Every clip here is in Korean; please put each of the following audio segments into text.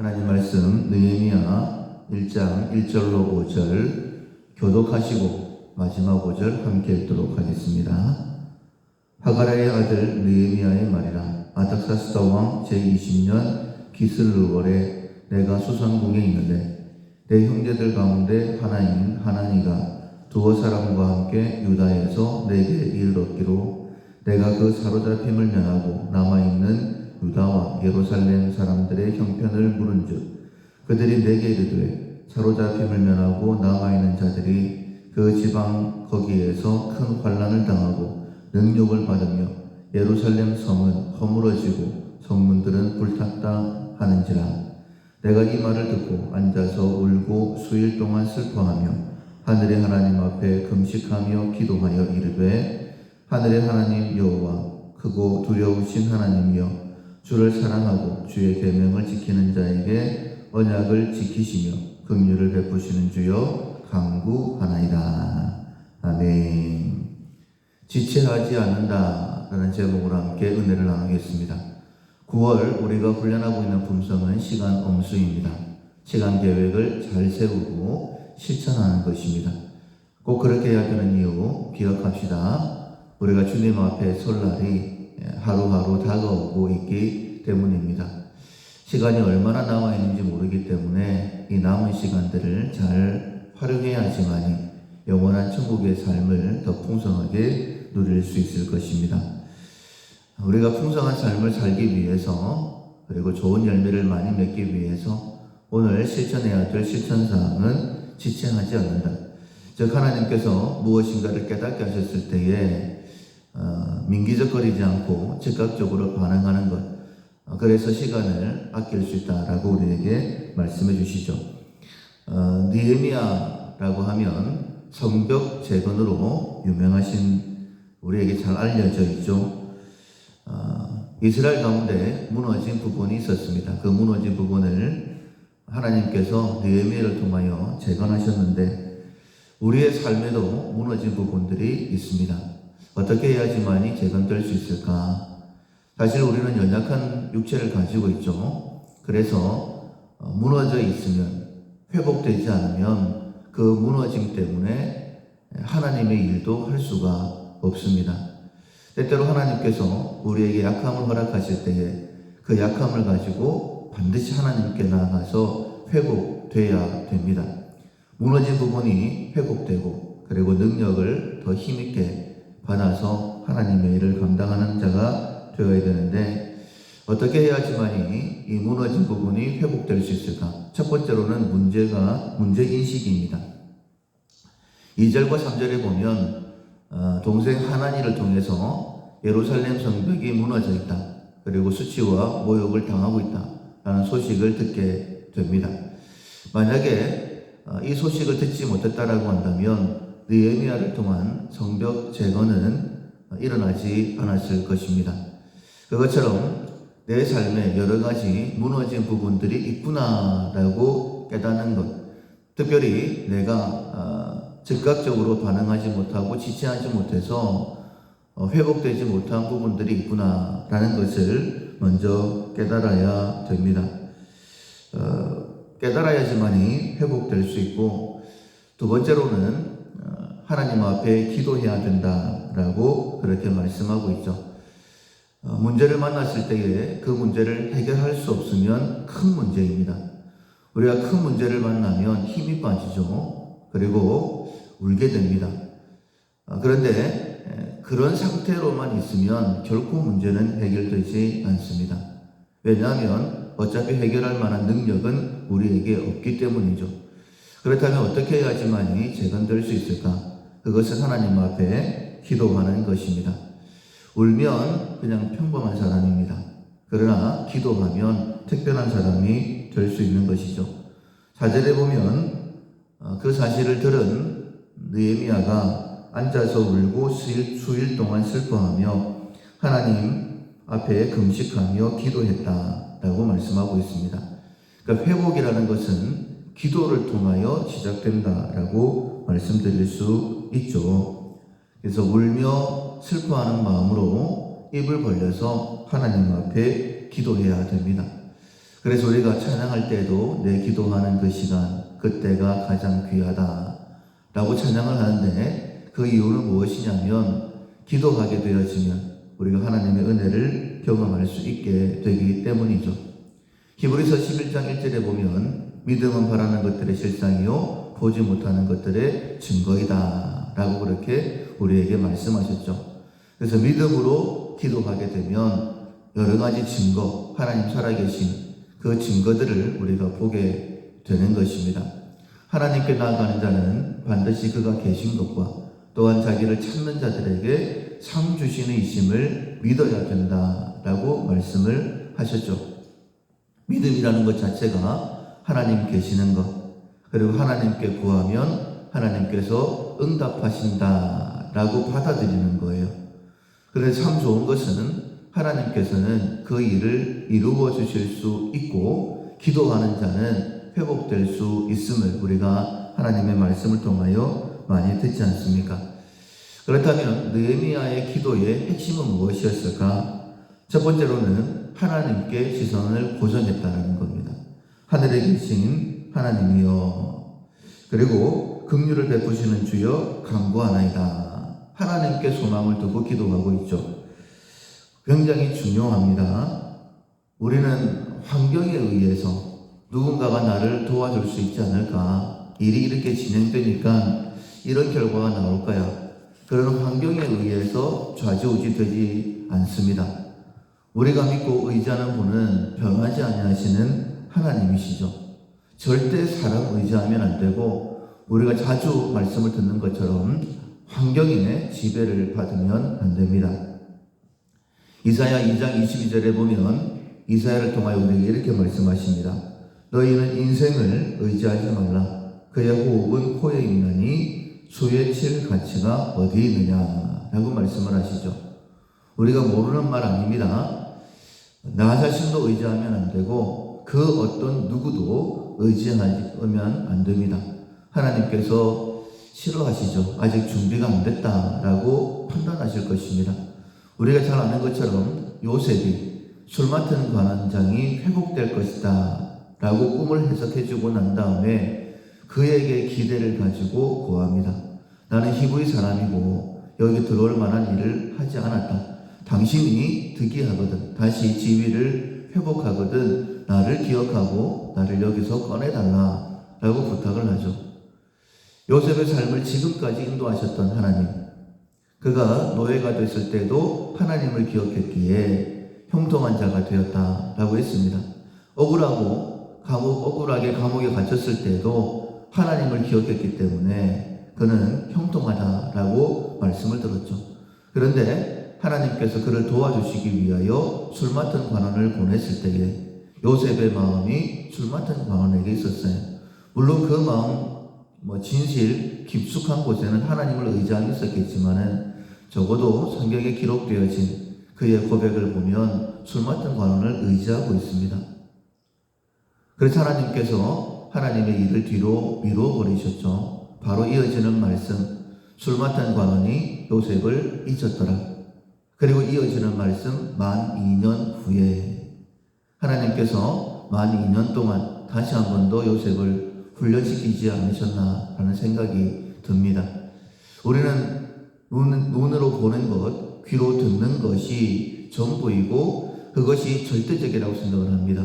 하나님 말씀 느헤미야 1장 1절로 5절 교독하시고 마지막 5절 함께 읽도록 하겠습니다. 하가랴의 아들 느헤미야의 말이라. 아닥사스다 왕 제20년 기슬르월에 내가 수산궁에 있는데 내 형제들 가운데 하나인 하나니가 두어 사람과 함께 유다에서 내게 이르렀기로 내가 그 사로잡힘을 면하고 남아있는 유다와 예루살렘 사람들의 형편을 물은즉 그들이 내게 이르되 사로잡힘을 면하고 남아있는 자들이 그 지방 거기에서 큰 환난을 당하고 능욕을 받으며 예루살렘 성은 허물어지고 성문들은 불탔다 하는지라. 내가 이 말을 듣고 앉아서 울고 수일 동안 슬퍼하며 하늘의 하나님 앞에 금식하며 기도하여 이르되 하늘의 하나님 여호와 크고 두려우신 하나님이여 주를 사랑하고 주의 계명을 지키는 자에게 언약을 지키시며 긍휼을 베푸시는 주여 간구하나이다. 아멘. 지체하지 않는다라는 제목으로 함께 은혜를 나누겠습니다. 9월 우리가 훈련하고 있는 품성은 시간 엄수입니다. 시간 계획을 잘 세우고 실천하는 것입니다. 꼭 그렇게 해야 되는 이유 기억합시다. 우리가 주님 앞에 설 날이 하루하루 다가오고 있기 때문입니다. 시간이 얼마나 남아있는지 모르기 때문에 이 남은 시간들을 잘 활용해야지만이 영원한 천국의 삶을 더 풍성하게 누릴 수 있을 것입니다. 우리가 풍성한 삶을 살기 위해서 그리고 좋은 열매를 많이 맺기 위해서 오늘 실천해야 될 실천사항은 지체하지 않는다. 즉 하나님께서 무엇인가를 깨닫게 하셨을 때에 민기적거리지 않고 즉각적으로 반응하는 것, 그래서 시간을 아낄 수 있다라고 우리에게 말씀해 주시죠. 느헤미야라고 하면 성벽 재건으로 유명하신 우리에게 잘 알려져 있죠. 이스라엘 가운데 무너진 부분이 있었습니다. 그 무너진 부분을 하나님께서 느헤미야를 통하여 재건하셨는데 우리의 삶에도 무너진 부분들이 있습니다. 어떻게 해야지만이 재건될 수 있을까? 사실 우리는 연약한 육체를 가지고 있죠. 그래서 무너져 있으면 회복되지 않으면 그 무너짐 때문에 하나님의 일도 할 수가 없습니다. 때때로 하나님께서 우리에게 약함을 허락하실 때에 그 약함을 가지고 반드시 하나님께 나아가서 회복돼야 됩니다. 무너진 부분이 회복되고 그리고 능력을 더 힘있게 받아서 하나님의 일을 감당하는 자가 되어야 되는데 어떻게 해야지만이 이 무너진 부분이 회복될 수 있을까? 첫 번째로는 문제인식입니다. 2절과 3절에 보면 동생 하나니를 통해서 예루살렘 성벽이 무너져 있다. 그리고 수치와 모욕을 당하고 있다. 라는 소식을 듣게 됩니다. 만약에 이 소식을 듣지 못했다라고 한다면 느헤미야를 통한 성벽 재건은 일어나지 않았을 것입니다. 그것처럼 내 삶에 여러 가지 무너진 부분들이 있구나라고 깨닫는 것, 특별히 내가 즉각적으로 반응하지 못하고 지체하지 못해서 회복되지 못한 부분들이 있구나라는 것을 먼저 깨달아야 됩니다. 깨달아야지만이 회복될 수 있고, 두 번째로는 하나님 앞에 기도해야 된다라고 그렇게 말씀하고 있죠. 문제를 만났을 때에 그 문제를 해결할 수 없으면 큰 문제입니다. 우리가 큰 문제를 만나면 힘이 빠지죠. 그리고 울게 됩니다. 그런데 그런 상태로만 있으면 결코 문제는 해결되지 않습니다. 왜냐하면 어차피 해결할 만한 능력은 우리에게 없기 때문이죠. 그렇다면 어떻게 해야지만이 재건될 수 있을까? 그것은 하나님 앞에 기도하는 것입니다. 울면 그냥 평범한 사람입니다. 그러나 기도하면 특별한 사람이 될 수 있는 것이죠. 4절에 보면 그 사실을 들은 느헤미야가 앉아서 울고 수일 동안 슬퍼하며 하나님 앞에 금식하며 기도했다라고 말씀하고 있습니다. 그러니까 회복이라는 것은 기도를 통하여 시작된다라고 말씀드릴 수 있죠. 그래서 울며 슬퍼하는 마음으로 입을 벌려서 하나님 앞에 기도해야 됩니다. 그래서 우리가 찬양할 때도 내 기도하는 그 시간, 그때가 가장 귀하다 라고 찬양을 하는데, 그 이유는 무엇이냐면 기도하게 되어지면 우리가 하나님의 은혜를 경험할 수 있게 되기 때문이죠. 히브리서 11장 1절에 보면 믿음은 바라는 것들의 실상이요 보지 못하는 것들의 증거이다 라고 그렇게 우리에게 말씀하셨죠. 그래서 믿음으로 기도하게 되면 여러 가지 증거, 하나님 살아계신 그 증거들을 우리가 보게 되는 것입니다. 하나님께 나아가는 자는 반드시 그가 계신 것과 또한 자기를 찾는 자들에게 상 주시는 이심을 믿어야 된다라고 말씀을 하셨죠. 믿음이라는 것 자체가 하나님 계시는 것, 그리고 하나님께 구하면 하나님께서 응답하신다라고 받아들이는 거예요. 그래서 참 좋은 것은 하나님께서는 그 일을 이루어 주실 수 있고 기도하는 자는 회복될 수 있음을 우리가 하나님의 말씀을 통하여 많이 듣지 않습니까? 그렇다면 느헤미야의 기도의 핵심은 무엇이었을까? 첫 번째로는 하나님께 시선을 고정했다는 겁니다. 하늘에 계신 하나님이여, 그리고 긍휼을 베푸시는 주여 간구하나이다. 하나님께 소망을 두고 기도하고 있죠. 굉장히 중요합니다. 우리는 환경에 의해서 누군가가 나를 도와줄 수 있지 않을까? 일이 이렇게 진행되니까 이런 결과가 나올 거야. 그런 환경에 의해서 좌지우지 되지 않습니다. 우리가 믿고 의지하는 분은 변하지 아니하시는 하나님이시죠. 절대 사람 의지하면 안 되고, 우리가 자주 말씀을 듣는 것처럼 환경에 지배를 받으면 안 됩니다. 이사야 2장 22절에 보면 이사야를 통하여 우리에게 이렇게 말씀하십니다. 너희는 인생을 의지하지 말라. 그의 호흡은 코에 있나니 수에 칠 가치가 어디 있느냐 라고 말씀을 하시죠. 우리가 모르는 말 아닙니다. 나 자신도 의지하면 안 되고 그 어떤 누구도 의지하면 안 됩니다. 하나님께서 싫어하시죠. 아직 준비가 안 됐다라고 판단하실 것입니다. 우리가 잘 아는 것처럼 요셉이 술 맡은 관원장이 회복될 것이다 라고 꿈을 해석해주고 난 다음에 그에게 기대를 가지고 고합니다. 나는 히브리 사람이고 여기 들어올 만한 일을 하지 않았다. 당신이 득이하거든, 다시 지위를 회복하거든 나를 기억하고 나를 여기서 꺼내달라 라고 부탁을 하죠. 요셉의 삶을 지금까지 인도하셨던 하나님, 그가 노예가 됐을 때도 하나님을 기억했기에 형통한 자가 되었다라고 했습니다. 억울하게 감옥에 갇혔을 때도 하나님을 기억했기 때문에 그는 형통하다라고 말씀을 들었죠. 그런데 하나님께서 그를 도와주시기 위하여 술 맡은 관원을 보냈을 때에 요셉의 마음이 술 맡은 관원에게 있었어요. 물론 그 마음, 진실 깊숙한 곳에는 하나님을 의지함이 있었겠지만은 적어도 성경에 기록되어진 그의 고백을 보면 술 맡은 관원을 의지하고 있습니다. 그래서 하나님께서 하나님의 일을 뒤로 미뤄버리셨죠. 바로 이어지는 말씀, 술 맡은 관원이 요셉을 잊었더라. 그리고 이어지는 말씀, 만 2년 후에 하나님께서 만 2년 동안 다시 한 번 더 요셉을 훈련시키지 않으셨나 하는 생각이 듭니다. 우리는 눈으로 보는 것, 귀로 듣는 것이 전부이고 그것이 절대적이라고 생각을 합니다.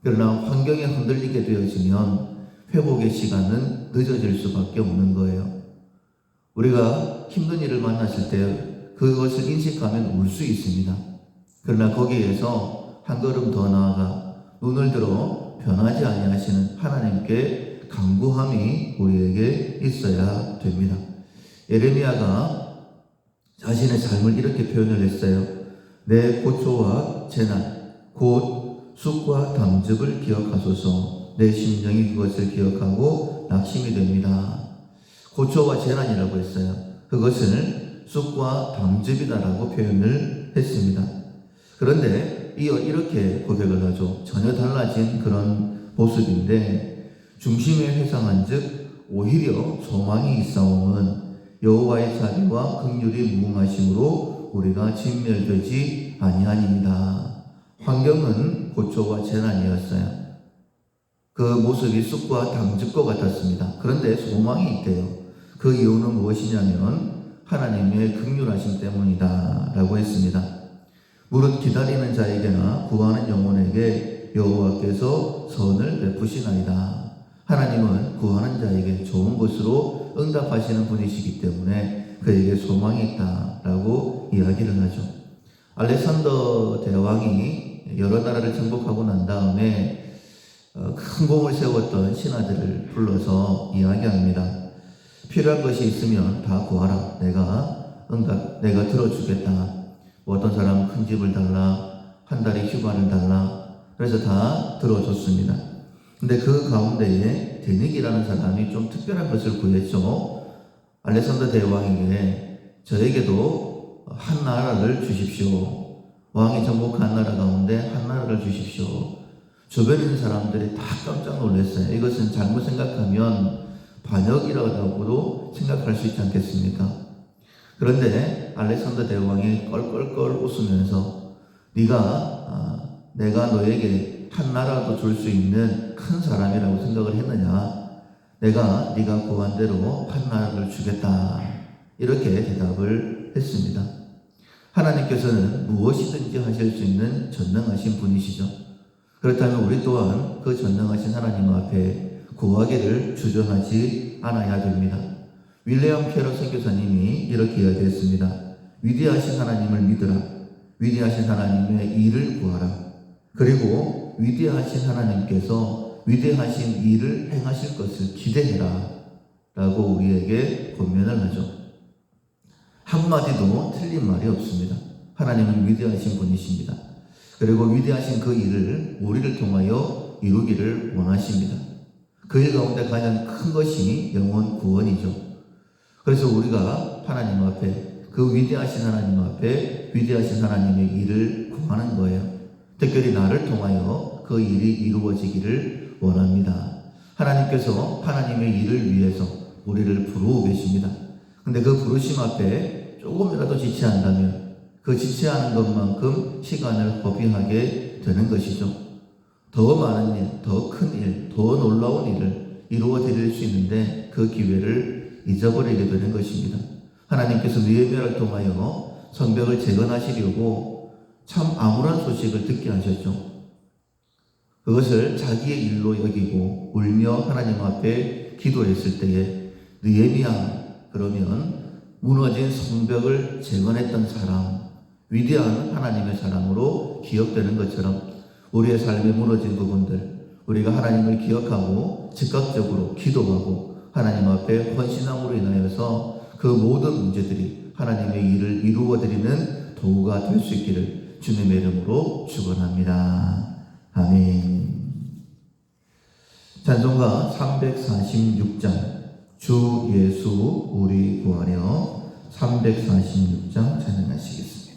그러나 환경에 흔들리게 되어지면 회복의 시간은 늦어질 수밖에 없는 거예요. 우리가 힘든 일을 만났을 때 그것을 인식하면 울 수 있습니다. 그러나 거기에서 한 걸음 더 나아가 눈을 들어 변하지 아니하시는 하나님께 간구함이 우리에게 있어야 됩니다. 예레미야가 자신의 삶을 이렇게 표현을 했어요. 내 고초와 재난, 곧 쑥과 담즙을 기억하소서. 내 심정이 그것을 기억하고 낙심이 됩니다. 고초와 재난이라고 했어요. 그것을 쑥과 담즙이다라고 표현을 했습니다. 그런데 이어 이렇게 고백을 하죠. 전혀 달라진 그런 모습인데, 중심에 회상한 즉 오히려 소망이 있사옴은 여호와의 자비와 긍휼이 무궁하심으로 우리가 진멸되지 아니하니이다. 환경은 모습은 고초와 재난이었어요. 그 모습이 쑥과 당즙과 같았습니다. 그런데 소망이 있대요. 그 이유는 무엇이냐면 하나님의 긍휼하심 때문이다 라고 했습니다. 무릇 기다리는 자에게나 구하는 영혼에게 여호와께서 선을 베푸시나이다. 하나님은 구하는 자에게 좋은 것으로 응답하시는 분이시기 때문에 그에게 소망이 있다라고 이야기를 하죠. 알렉산더 대왕이 여러 나라를 정복하고 난 다음에 큰 공을 세웠던 신하들을 불러서 이야기합니다. 필요한 것이 있으면 다 구하라. 내가 들어주겠다. 뭐 어떤 사람은 큰 집을 달라, 한 달의 휴가를 달라. 그래서 다 들어줬습니다. 근데 그 가운데에 데닉이라는 사람이 좀 특별한 것을 구했죠. 알렉산더 대왕에게 저에게도 한 나라를 주십시오. 왕이 정복한 나라 가운데 한 나라를 주십시오. 주변에 있는 사람들이 다 깜짝 놀랐어요. 이것은 잘못 생각하면 반역이라고도 생각할 수 있지 않겠습니까? 그런데 알렉산더 대왕이 껄껄껄 웃으면서 내가 너에게 한 나라도 줄 수 있는 큰 사람이라고 생각을 했느냐? 네가 구한 대로 한 나라를 주겠다. 이렇게 대답을 했습니다. 하나님께서는 무엇이든지 하실 수 있는 전능하신 분이시죠. 그렇다면 우리 또한 그 전능하신 하나님 앞에 구하기를 주저하지 않아야 됩니다. 윌리엄 캐럿 선교사님이 이렇게 이야기했습니다. 위대하신 하나님을 믿으라. 위대하신 하나님의 일을 구하라. 그리고 위대하신 하나님께서 위대하신 일을 행하실 것을 기대해라 라고 우리에게 권면을 하죠. 한마디도 틀린 말이 없습니다. 하나님은 위대하신 분이십니다. 그리고 위대하신 그 일을 우리를 통하여 이루기를 원하십니다. 그 일 가운데 가장 큰 것이 영혼 구원이죠. 그래서 우리가 하나님 앞에, 그 위대하신 하나님 앞에 위대하신 하나님의 일을 구하는 거예요. 특별히 나를 통하여 그 일이 이루어지기를 원합니다. 하나님께서 하나님의 일을 위해서 우리를 부르고 계십니다. 근데 그 부르심 앞에 조금이라도 지체한다면 그 지체하는 것만큼 시간을 허비하게 되는 것이죠. 더 많은 일, 더 큰 일, 더 놀라운 일을 이루어 드릴 수 있는데 그 기회를 잊어버리게 되는 것입니다. 하나님께서 느헤미야를 통하여 성벽을 재건하시려고 참 암울한 소식을 듣게 하셨죠. 그것을 자기의 일로 여기고 울며 하나님 앞에 기도했을 때에 느헤미야, 그러면 무너진 성벽을 재건했던 사람, 위대한 하나님의 사람으로 기억되는 것처럼 우리의 삶에 무너진 부분들, 우리가 하나님을 기억하고 즉각적으로 기도하고 하나님 앞에 헌신함으로 인하여서 그 모든 문제들이 하나님의 일을 이루어드리는 도구가 될 수 있기를 주님의 이름으로 축원합니다. 아멘. 찬송가 346장 주 예수 우리 구하려 346장 찬양하시겠습니다.